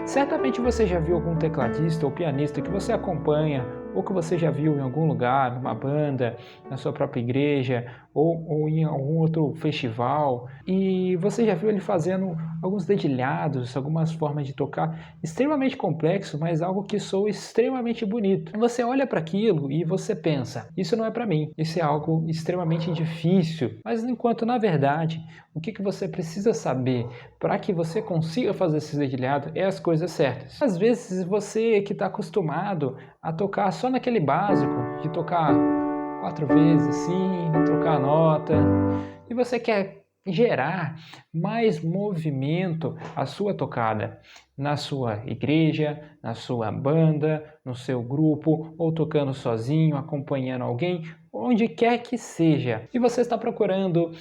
Certamente você já viu algum tecladista ou pianista que você acompanha, ou que você já viu em algum lugar, numa banda, na sua própria igreja, ou em algum outro festival, e você já viu ele fazendo alguns dedilhados, algumas formas de tocar extremamente complexo, mas algo que soa extremamente bonito. Você olha para aquilo e você pensa, isso não é para mim, isso é algo extremamente difícil, mas enquanto na verdade, o que você precisa saber para que você consiga fazer esses dedilhados é as coisas certas. Às vezes você que está acostumado a tocar só naquele básico, de tocar 4 vezes assim, trocar a nota, e você quer gerar mais movimento à sua tocada, na sua igreja, na sua banda, no seu grupo, ou tocando sozinho, acompanhando alguém, onde quer que seja. E você está procurando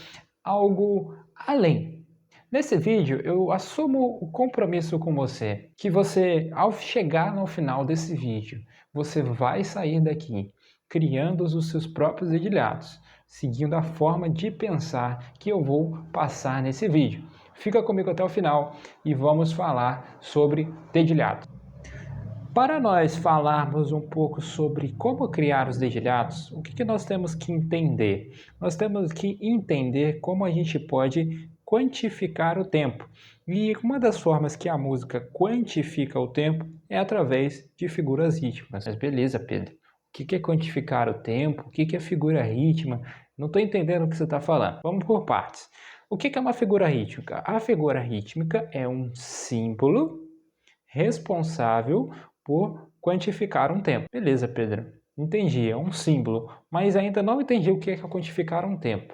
algo além. Nesse vídeo eu assumo o compromisso com você, que você, ao chegar no final desse vídeo, você vai sair daqui criando os seus próprios dedilhados, seguindo a forma de pensar que eu vou passar nesse vídeo. Fica comigo até o final e vamos falar sobre dedilhado. Para nós falarmos um pouco sobre como criar os dedilhados, o que nós temos que entender? Nós temos que entender como a gente pode quantificar o tempo. E uma das formas que a música quantifica o tempo é através de figuras rítmicas. Mas beleza, Pedro. O que é quantificar o tempo? O que é figura rítmica? Não estou entendendo o que você está falando. Vamos por partes. O que é uma figura rítmica? A figura rítmica é um símbolo responsável por quantificar um tempo. Beleza, Pedro. Entendi, é um símbolo, mas ainda não entendi o que é quantificar um tempo.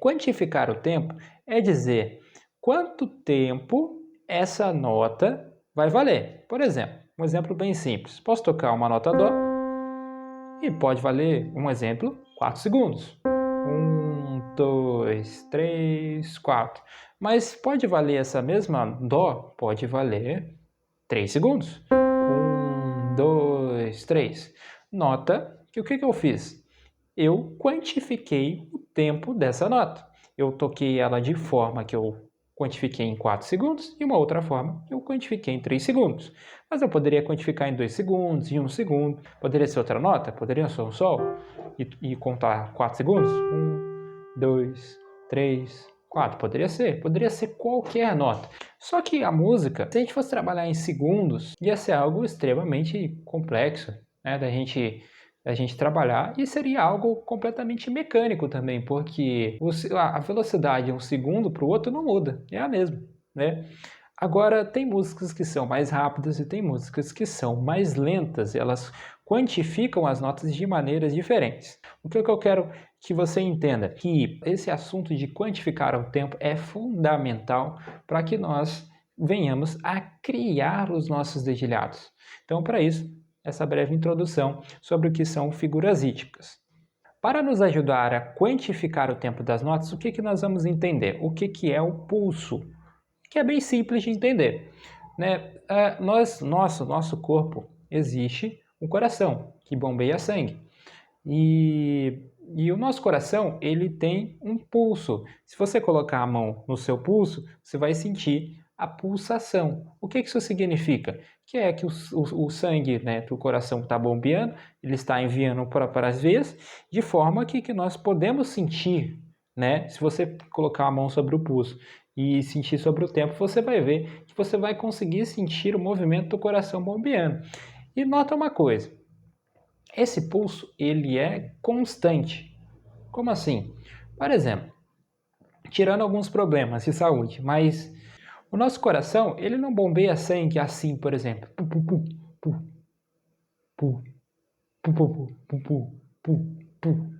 Quantificar o tempo é dizer quanto tempo essa nota vai valer. Por exemplo, um exemplo bem simples. Posso tocar uma nota Dó e pode valer, um exemplo, 4 segundos. 1, 2, 3, 4. Mas pode valer essa mesma Dó? Pode valer 3 segundos. 1, 2, 3. Nota que o que eu fiz? Eu quantifiquei o tempo dessa nota. Eu toquei ela de forma que eu quantifiquei em 4 segundos e uma outra forma que eu quantifiquei em 3 segundos. Mas eu poderia quantificar em 2 segundos, em 1 segundo. Poderia ser outra nota? Poderia ser um sol? E contar 4 segundos? 1, 2, 3, 4. Poderia ser qualquer nota. Só que a música, se a gente fosse trabalhar em segundos, ia ser algo extremamente complexo, né, da gente trabalhar, e seria algo completamente mecânico também, porque a velocidade de um segundo para o outro não muda, é a mesma, né? Agora, tem músicas que são mais rápidas e tem músicas que são mais lentas, elas quantificam as notas de maneiras diferentes. O que eu quero que você entenda? Que esse assunto de quantificar o tempo é fundamental para que nós venhamos a criar os nossos dedilhados. Então, para isso, essa breve introdução sobre o que são figuras rítmicas. Para nos ajudar a quantificar o tempo das notas, o que nós vamos entender? O que é o pulso? Que é bem simples de entender, né? Nosso corpo existe um coração que bombeia sangue e o nosso coração ele tem um pulso. Se você colocar a mão no seu pulso, você vai sentir a pulsação. O que isso significa? Que é que o sangue, né, do coração está bombeando, ele está enviando para as veias, de forma que nós podemos sentir, né? Se você colocar a mão sobre o pulso e sentir sobre o tempo, você vai ver que você vai conseguir sentir o movimento do coração bombeando. E nota uma coisa, esse pulso ele é constante. Como assim? Por exemplo, tirando alguns problemas de saúde, mas o nosso coração ele não bombeia sangue assim, por exemplo. Pu, pu, pu, pu, pu, pu, pu, pu, pu, pu, pu.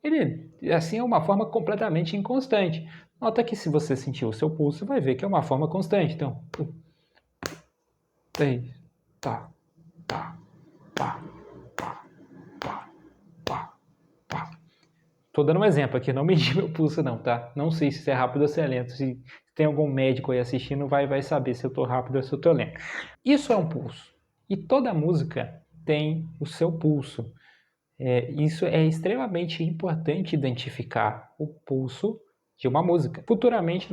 Ele, assim, é uma forma completamente inconstante. Nota que se você sentir o seu pulso, você vai ver que é uma forma constante. Então, 3, tá, tá, pá, pá, pá, pá, pá. Tô dando um exemplo aqui, não medi meu pulso não, tá? Não sei se é rápido ou se é lento. Se tem algum médico aí assistindo, vai saber se eu tô rápido ou se eu tô lento. Isso é um pulso. E toda música tem o seu pulso. Isso é extremamente importante identificar o pulso de uma música. Futuramente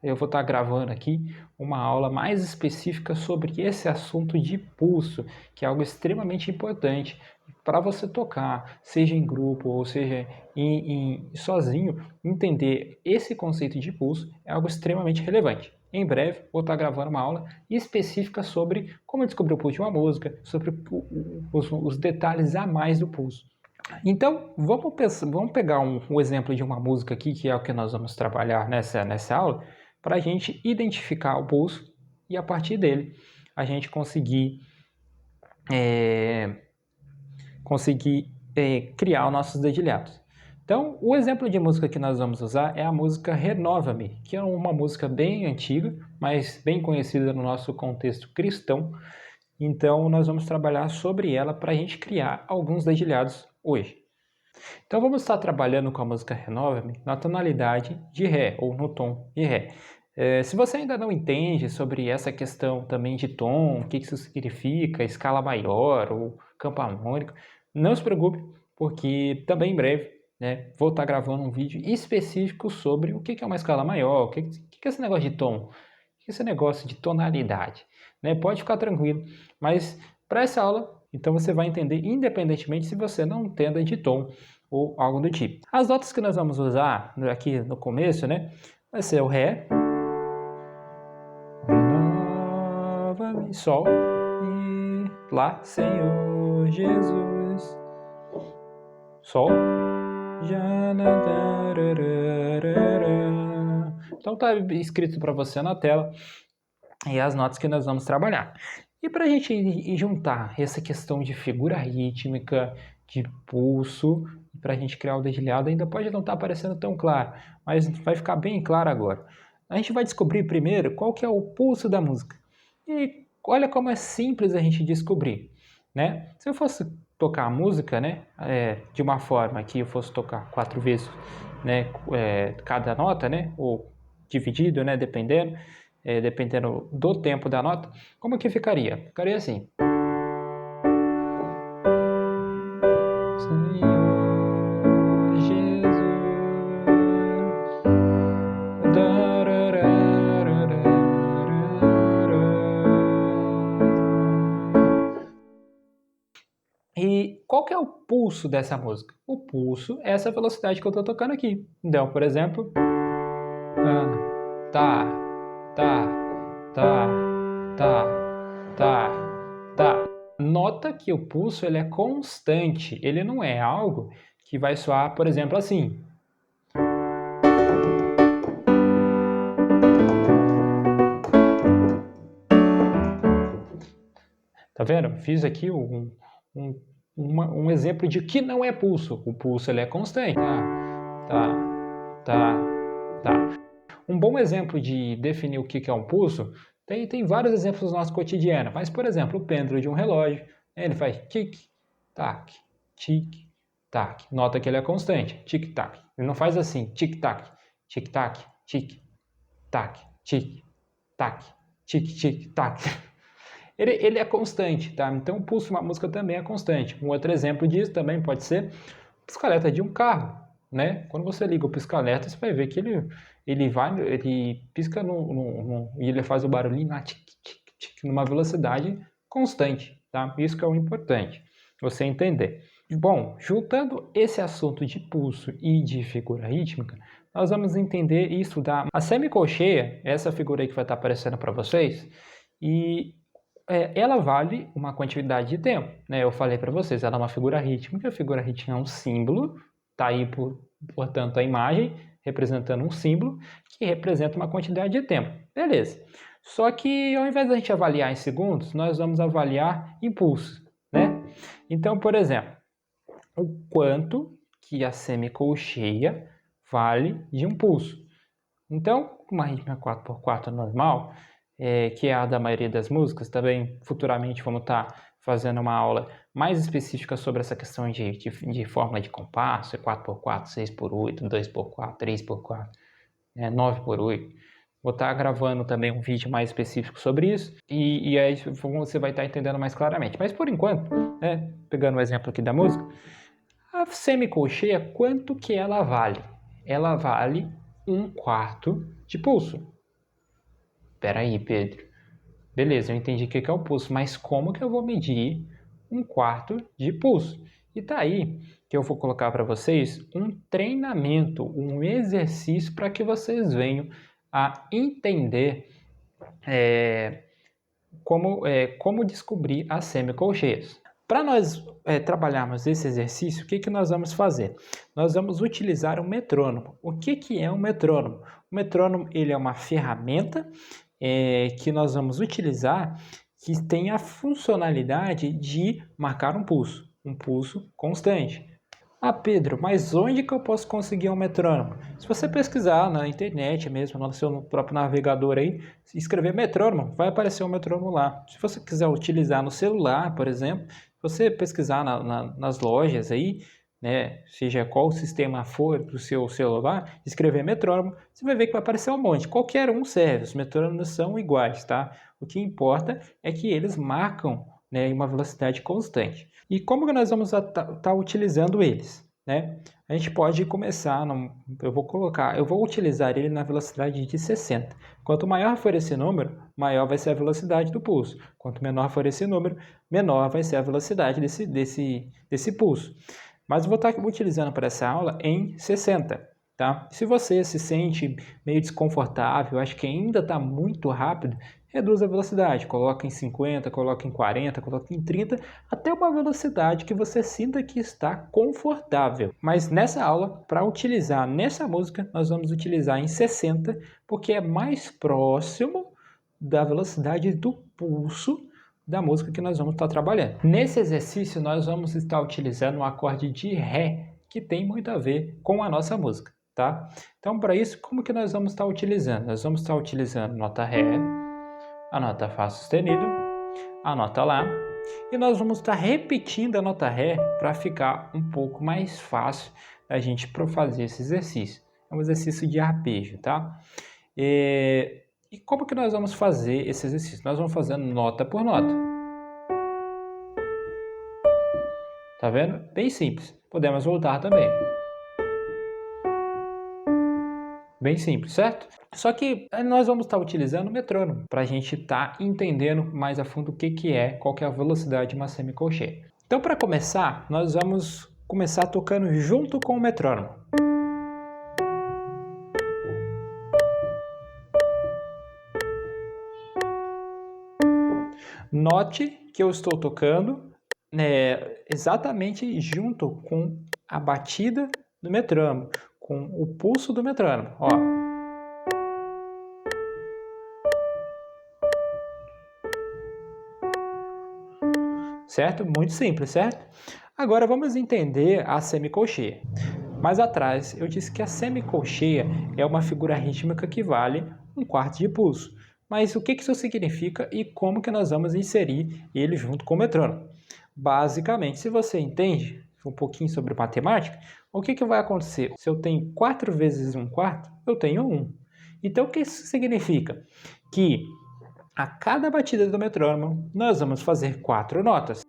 eu vou estar gravando aqui uma aula mais específica sobre esse assunto de pulso, que é algo extremamente importante para você tocar, seja em grupo ou seja sozinho. Entender esse conceito de pulso é algo extremamente relevante. Em breve vou estar gravando uma aula específica sobre como descobrir o pulso de uma música, sobre os detalhes a mais do pulso. Então, vamos pegar um exemplo de uma música aqui, que é o que nós vamos trabalhar nessa aula, para a gente identificar o pulso e, a partir dele, a gente conseguir criar os nossos dedilhados. Então, o exemplo de música que nós vamos usar é a música Renova-me, que é uma música bem antiga, mas bem conhecida no nosso contexto cristão. Então, nós vamos trabalhar sobre ela para a gente criar alguns dedilhados hoje. Então, vamos estar trabalhando com a música Renova-me na tonalidade de Ré, ou no tom de Ré. Se você ainda não entende sobre essa questão também de tom, o que isso significa, escala maior ou campo harmônico, não se preocupe, porque também em breve vou estar gravando um vídeo específico sobre o que é uma escala maior, o que é esse negócio de tom, o que é esse negócio de tonalidade. Pode ficar tranquilo, mas para essa aula, então você vai entender independentemente se você não entenda de tom ou algo do tipo. As notas que nós vamos usar aqui no começo, vai ser o Ré, Renova-me, Sol e Lá, Senhor Jesus, Sol, então está escrito para você na tela e as notas que nós vamos trabalhar. E para a gente juntar essa questão de figura rítmica, de pulso, para a gente criar o dedilhado, ainda pode não estar aparecendo tão claro, mas vai ficar bem claro agora. A gente vai descobrir primeiro qual que é o pulso da música. E olha como é simples a gente descobrir. Se eu fosse tocar a música de uma forma que eu fosse tocar 4 vezes cada nota, ou dividido, dependendo do tempo da nota, como que ficaria? Ficaria assim. Senhor Jesus. E qual que é o pulso dessa música? O pulso é essa velocidade que eu estou tocando aqui. Então, por exemplo, tá, tá, tá, tá, tá, tá. Nota que o pulso ele é constante, ele não é algo que vai soar, por exemplo, assim. Tá vendo? Fiz aqui um exemplo de que não é pulso. O pulso ele é constante. Tá. Um bom exemplo de definir o que é um pulso, tem vários exemplos no nosso cotidiano, mas, por exemplo, o pêndulo de um relógio, ele faz tic-tac, tic-tac. Nota que ele é constante, tic-tac. Ele não faz assim, tic-tac, tic-tac, tic-tac, tic-tac, tic-tic-tac. Ele é constante, tá? Então o pulso de uma música também é constante. Um outro exemplo disso também pode ser a piscaleta de um carro, Quando você liga o pisca-alerta, você vai ver que ele pisca e ele faz o barulhinho numa velocidade constante, tá? Isso que é o importante, você entender. Bom, juntando esse assunto de pulso e de figura rítmica, nós vamos entender e estudar a semicolcheia, essa figura aí que vai estar aparecendo para vocês, e ela vale uma quantidade de tempo, Eu falei para vocês, ela é uma figura rítmica, a figura rítmica é um símbolo, tá aí, portanto, a imagem representando um símbolo que representa uma quantidade de tempo. Beleza. Só que ao invés da gente avaliar em segundos, nós vamos avaliar em pulsos, Então, por exemplo, o quanto que a semicolcheia vale de um pulso. Então, uma rítmica 4x4 normal, que é a da maioria das músicas, também futuramente vamos estar fazendo uma aula mais específica sobre essa questão de fórmula de compasso, 4x4, 6x8, 2x4, 3x4, 9x8. Vou estar gravando também um vídeo mais específico sobre isso e aí você vai estar entendendo mais claramente. Mas por enquanto, pegando o exemplo aqui da música, a semicolcheia, quanto que ela vale? Ela vale 1/4 de pulso. Espera aí, Pedro. Beleza, eu entendi o que é o pulso, mas como que eu vou medir 1/4 de pulso? E tá aí que eu vou colocar para vocês um treinamento, um exercício para que vocês venham a entender como descobrir as semicolcheias. Para nós trabalharmos esse exercício, o que nós vamos fazer? Nós vamos utilizar um metrônomo. O que é um metrônomo? O metrônomo ele é uma ferramenta que nós vamos utilizar que tem a funcionalidade de marcar um pulso constante. Ah, Pedro, mas onde que eu posso conseguir um metrônomo? Se você pesquisar na internet mesmo, no seu próprio navegador aí, escrever metrônomo, vai aparecer um metrônomo lá. Se você quiser utilizar no celular, por exemplo, se você pesquisar nas lojas aí, né, seja qual sistema for do seu celular, escrever metrônomo, você vai ver que vai aparecer um monte. Qualquer um serve, os metrônomos são iguais, tá? O que importa é que eles marcam, né, uma velocidade constante. E como que nós vamos estar utilizando eles, né? A gente pode começar, eu vou utilizar ele na velocidade de 60. Quanto maior for esse número, maior vai ser a velocidade do pulso. Quanto menor for esse número, menor vai ser a velocidade desse pulso. Mas eu vou estar utilizando para essa aula em 60. Tá? Se você se sente meio desconfortável, acho que ainda está muito rápido, reduz a velocidade, coloca em 50, coloca em 40, coloca em 30, até uma velocidade que você sinta que está confortável. Mas nessa aula, para utilizar nessa música, nós vamos utilizar em 60, porque é mais próximo da velocidade do pulso da música que nós vamos estar trabalhando. Nesse exercício, nós vamos estar utilizando um acorde de Ré, que tem muito a ver com a nossa música. Tá? Então, para isso, como que nós vamos estar utilizando? Nós vamos estar utilizando nota Ré, a nota Fá sustenido, a nota Lá, e nós vamos estar repetindo a nota Ré para ficar um pouco mais fácil a gente fazer esse exercício. É um exercício de arpejo, tá? E como que nós vamos fazer esse exercício? Nós vamos fazendo nota por nota. Tá vendo? Bem simples. Podemos voltar também. Bem simples, certo? Só que nós vamos estar utilizando o metrônomo para a gente estar entendendo mais a fundo qual que é a velocidade de uma semicolcheia. Então, para começar, nós vamos começar tocando junto com o metrônomo. Note que eu estou tocando exatamente junto com a batida do metrônomo, com o pulso do metrônomo. Ó. Certo? Muito simples, certo? Agora vamos entender a semicolcheia. Mais atrás eu disse que a semicolcheia é uma figura rítmica que vale 1/4 de pulso. Mas o que isso significa e como que nós vamos inserir ele junto com o metrônomo? Basicamente, se você entende um pouquinho sobre matemática, o que vai acontecer? Se eu tenho 4 vezes 1/4, eu tenho 1. Então, o que isso significa? Que a cada batida do metrônomo, nós vamos fazer 4 notas.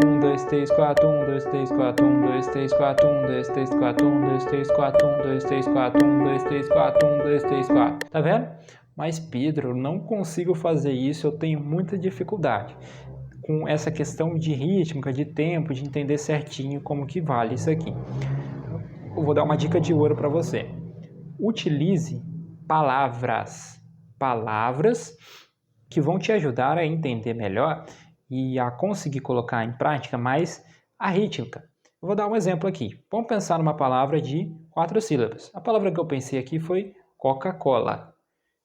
1, 2, 3, 4, 1, 2, 3, 4, 1, 2, 3, 4, 1, 2, 3, 4, 1, 2, 3, 4, 1, 2, 3, 4, 1, 2, 3, 4, 1, 2, 3, 4. Tá vendo? Mas, Pedro, eu não consigo fazer isso, eu tenho muita dificuldade com essa questão de rítmica, de tempo, de entender certinho como que vale isso aqui. Eu vou dar uma dica de ouro para você. Utilize palavras que vão te ajudar a entender melhor e a conseguir colocar em prática mais a rítmica. Eu vou dar um exemplo aqui. Vamos pensar numa palavra de 4 sílabas. A palavra que eu pensei aqui foi Coca-Cola.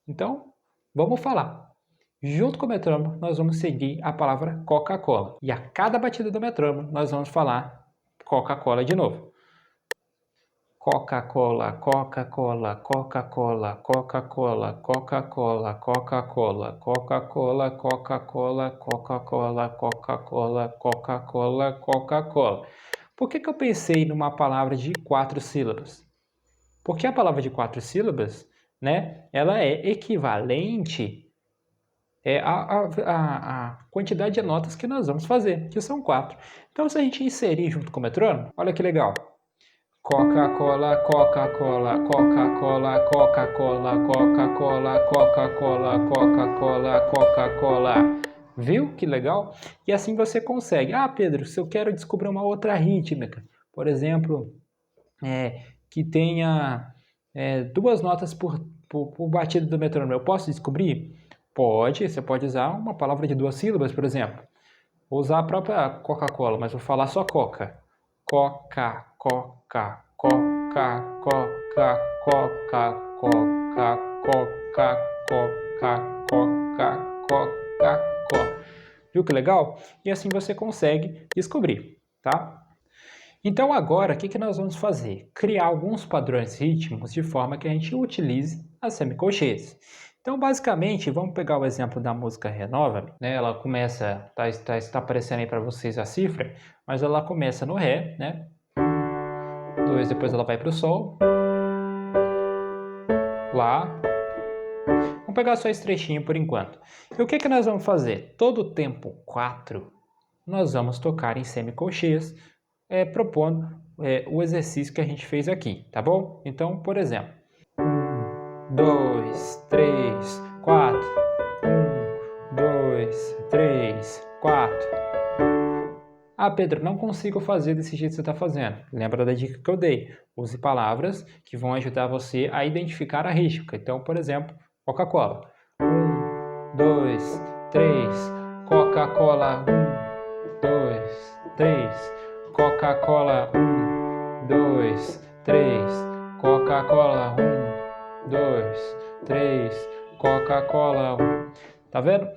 Então, vamos falar. Junto com o metrônomo, nós vamos seguir a palavra Coca-Cola. E a cada batida do metrônomo, nós vamos falar Coca-Cola de novo. Coca-Cola, Coca-Cola, Coca-Cola, Coca-Cola, Coca-Cola, Coca-Cola, Coca-Cola, Coca-Cola, Coca-Cola, Coca-Cola, Coca-Cola, Coca-Cola. Por que eu pensei numa palavra de 4 sílabas? Porque a palavra de 4 sílabas, né, ela é equivalente a quantidade de notas que nós vamos fazer, que são 4. Então, se a gente inserir junto com o metrônomo, olha que legal. Coca-Cola, Coca-Cola, Coca-Cola, Coca-Cola, Coca-Cola, Coca-Cola, Coca-Cola, Coca-Cola. Viu que legal? E assim você consegue. Ah, Pedro, se eu quero descobrir uma outra rítmica, por exemplo, que tenha duas notas por batida do metrônomo, eu posso descobrir? Pode, você pode usar uma palavra de duas sílabas, por exemplo. Vou usar a própria Coca-Cola, mas vou falar só Coca. Coca, Coca, Coca, Coca, Coca, Coca, Coca, Coca, Coca, Coca, Coca. Viu que legal? E assim você consegue descobrir, tá? Então agora, o que nós vamos fazer? Criar alguns padrões rítmicos de forma que a gente utilize as semicolcheias. Então, basicamente, vamos pegar o exemplo da música Renova-me, né? Ela começa, está aparecendo aí para vocês a cifra, mas ela começa no Ré, né? 2, depois ela vai para o Sol, Lá. Vamos pegar só esse trechinho por enquanto. E o que nós vamos fazer? Todo o tempo 4, nós vamos tocar em semicolcheias, propondo o exercício que a gente fez aqui, tá bom? Então, por exemplo, 1, 2, 3, 4. 1, 2, 3, 4. Ah, Pedro, não consigo fazer desse jeito que você está fazendo. Lembra da dica que eu dei? Use palavras que vão ajudar você a identificar a rítmica. Então, por exemplo, Coca-Cola. 1, 2, 3, Coca-Cola. 1, 2, 3, Coca-Cola. 1, 2, 3, Coca-Cola. 1, 2, 3, Coca-Cola. Tá vendo?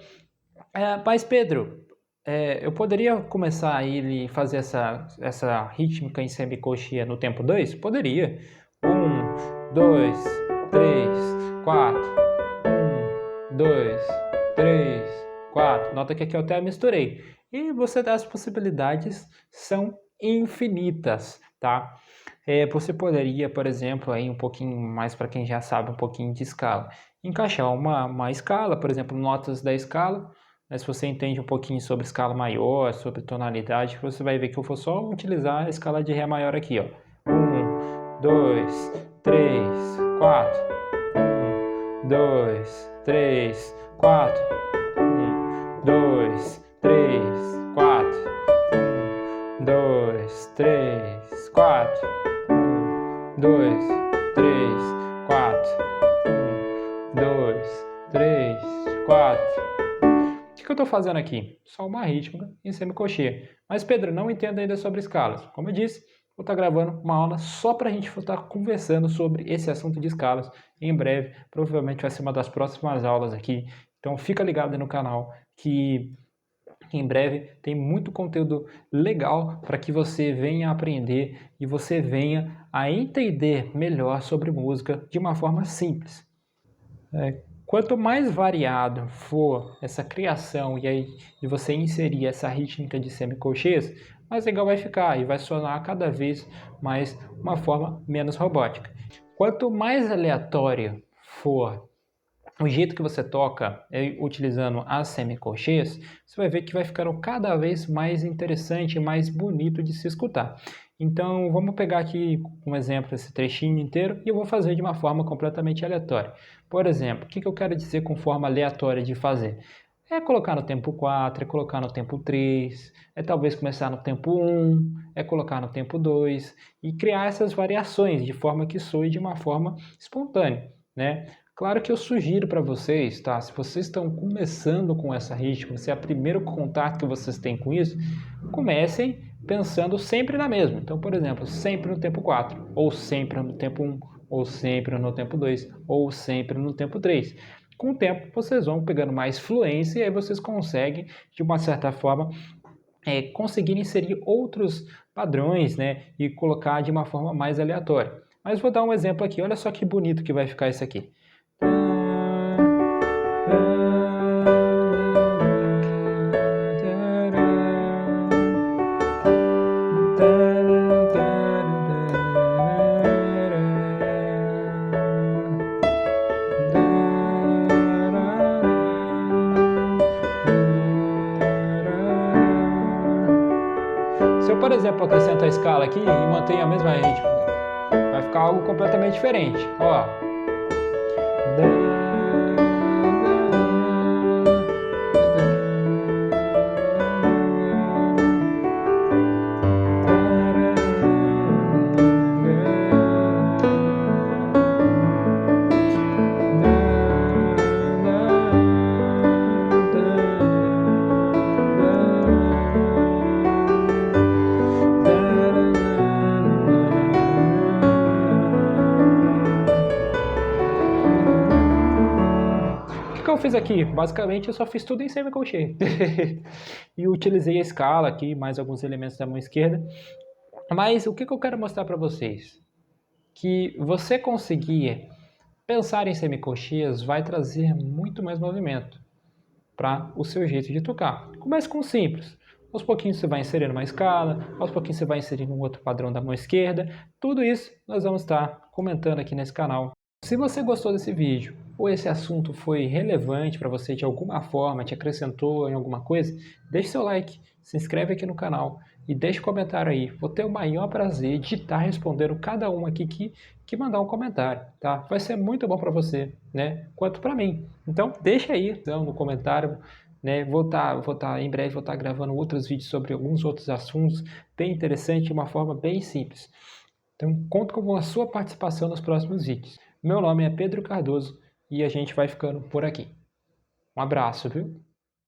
Mas, Pedro, eu poderia começar a ele fazer essa rítmica em semicolcheia no tempo 2? Poderia. 1, 2, 3, 4. 1, 2, 3, 4. Nota que aqui eu até misturei. E as possibilidades são infinitas, tá? Você poderia, por exemplo, aí um pouquinho mais para quem já sabe um pouquinho de escala, encaixar uma escala, por exemplo, notas da escala. Mas se você entende um pouquinho sobre escala maior, sobre tonalidade, você vai ver que eu vou só utilizar a escala de Ré maior aqui, ó. 1, 2, 3, 4. 1, 2, 3, 4. 1, 2, 3, 4. 1, 2, 3, 4. 1, 2, 3, 4. 1, 2, 3, 4. O que eu estou fazendo aqui? Só uma rítmica em semicolcheia. Mas, Pedro, não entendo ainda sobre escalas. Como eu disse, vou estar gravando uma aula só para a gente estar conversando sobre esse assunto de escalas. Em breve, provavelmente vai ser uma das próximas aulas aqui. Então, fica ligado aí no canal que em breve tem muito conteúdo legal para que você venha aprender e você venha a entender melhor sobre música de uma forma simples. Quanto mais variado for essa criação e você inserir essa rítmica de semicolcheias, mais legal vai ficar e vai sonar cada vez mais uma forma menos robótica. Quanto mais aleatório for o jeito que você toca utilizando as semicolcheias, você vai ver que vai ficando cada vez mais interessante e mais bonito de se escutar. Então, vamos pegar aqui um exemplo, esse trechinho inteiro, e eu vou fazer de uma forma completamente aleatória. Por exemplo, o que eu quero dizer com forma aleatória de fazer? É colocar no tempo 4, é colocar no tempo 3, é talvez começar no tempo 1, é colocar no tempo 2, e criar essas variações de forma que soe de uma forma espontânea, né? Claro que eu sugiro para vocês, tá? Se vocês estão começando com essa rítmica, se é o primeiro contato que vocês têm com isso, comecem pensando sempre na mesma. Então, por exemplo, sempre no tempo 4, ou sempre no tempo 1, ou sempre no tempo 2, ou sempre no tempo 3. Com o tempo, vocês vão pegando mais fluência e aí vocês conseguem, de uma certa forma, conseguir inserir outros padrões, né? E colocar de uma forma mais aleatória. Mas vou dar um exemplo aqui. Olha só que bonito que vai ficar isso aqui. Se eu, por exemplo, acrescento a escala aqui e mantenho a mesma rítmica, ficar algo completamente diferente. Ó. O que eu fiz aqui? Basicamente eu só fiz tudo em semicolcheia. E utilizei a escala aqui, mais alguns elementos da mão esquerda. Mas o que eu quero mostrar para vocês? Que você conseguir pensar em semicolcheias vai trazer muito mais movimento para o seu jeito de tocar. Comece com simples. Aos pouquinhos você vai inserindo uma escala, aos pouquinhos você vai inserindo um outro padrão da mão esquerda. Tudo isso nós vamos estar comentando aqui nesse canal. Se você gostou desse vídeo ou esse assunto foi relevante para você de alguma forma, te acrescentou em alguma coisa, deixe seu like, se inscreve aqui no canal e deixe um comentário aí. Vou ter o maior prazer de estar respondendo cada um aqui que mandar um comentário, tá? Vai ser muito bom para você, né? Quanto para mim. Então deixa aí então, no comentário, né? Em breve vou estar gravando outros vídeos sobre alguns outros assuntos bem interessantes de uma forma bem simples. Então conto com a sua participação nos próximos vídeos. Meu nome é Pedro Cardoso e a gente vai ficando por aqui. Um abraço, viu?